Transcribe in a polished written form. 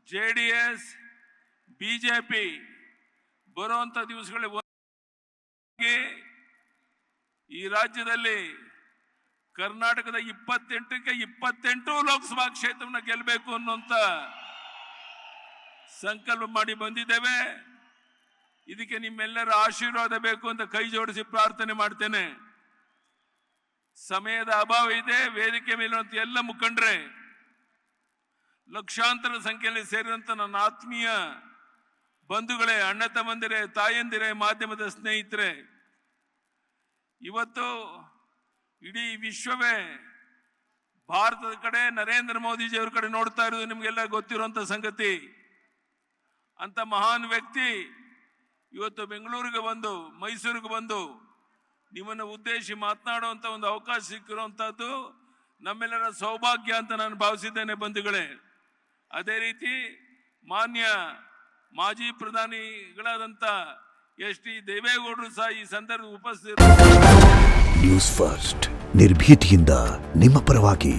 JDS BJP ಬರುವಂತ ದಿವಸಗಳಲ್ಲಿ ಈ ರಾಜ್ಯದಲ್ಲಿ ಕರ್ನಾಟಕದ 28ಕ್ಕೆ 28 ಲೋಕಸಭಾ ಕ್ಷೇತ್ರವನ್ನು ಗೆಲ್ಲಬೇಕು ಅನ್ನುವಂತ ಸಂಕಲ್ಪ ಮಾಡಿ ಬಂದಿದ್ದೇವೆ. ಇದಕ್ಕೆ ನಿಮ್ಮೆಲ್ಲರ ಆಶೀರ್ವಾದ ಬೇಕು ಅಂತ ಕೈ ಜೋಡಿಸಿ ಪ್ರಾರ್ಥನೆ ಮಾಡ್ತೇನೆ. ಸಮಯದ ಅಭಾವ ಇದೆ. ವೇದಿಕೆ ಮೇಲಿರುವಂತ ಎಲ್ಲ ಮುಖಂಡರೇ, ಲಕ್ಷಾಂತರ ಸಂಖ್ಯೆಯಲ್ಲಿ ಸೇರಿದಂತ ನನ್ನ ಆತ್ಮೀಯ ಬಂಧುಗಳೇ, ಅಣ್ಣ ತಮ್ಮಂದಿರೇ, ತಾಯಂದಿರೇ, ಮಾಧ್ಯಮದ ಸ್ನೇಹಿತರೆ, ಇವತ್ತು ಇಡೀ ವಿಶ್ವವೇ ಭಾರತದ ಕಡೆ, ನರೇಂದ್ರ ಮೋದಿಜಿಯವರ ಕಡೆ ನೋಡ್ತಾ ಇರೋದು ನಿಮಗೆಲ್ಲ ಗೊತ್ತಿರುವಂತ ಸಂಗತಿ. ಅಂತ ಮಹಾನ್ ವ್ಯಕ್ತಿ ಇವತ್ತು ಬೆಂಗಳೂರಿಗೆ ಬಂದು, ಮೈಸೂರಿಗೆ ಬಂದು ನಿಮ್ಮನ್ನು ಉದ್ದೇಶಿಸಿ ಮಾತನಾಡುವಂತ ಒಂದು ಅವಕಾಶ ಸಿಕ್ಕಿರುವಂತಹದ್ದು ನಮ್ಮೆಲ್ಲರ ಸೌಭಾಗ್ಯ ಅಂತ ನಾನು ಭಾವಿಸಿದ್ದೇನೆ ಬಂಧುಗಳೇ. ಅದೇ ರೀತಿ ಮಾನ್ಯ ಮಾಜಿ ಪ್ರಧಾನಿಗಳಾದಂಥ ಎಸ್.ಟಿ. ದೇವೇಗೌಡರು ಸಹ ಈ ಸಂದರ್ಭ ಉಪಸ್ಥಿತರು. ನ್ಯೂಸ್ ಫಸ್ಟ್ ನಿರ್ಭೀತಿಯಿಂದ ನಿಮ್ಮ ಪರವಾಗಿ.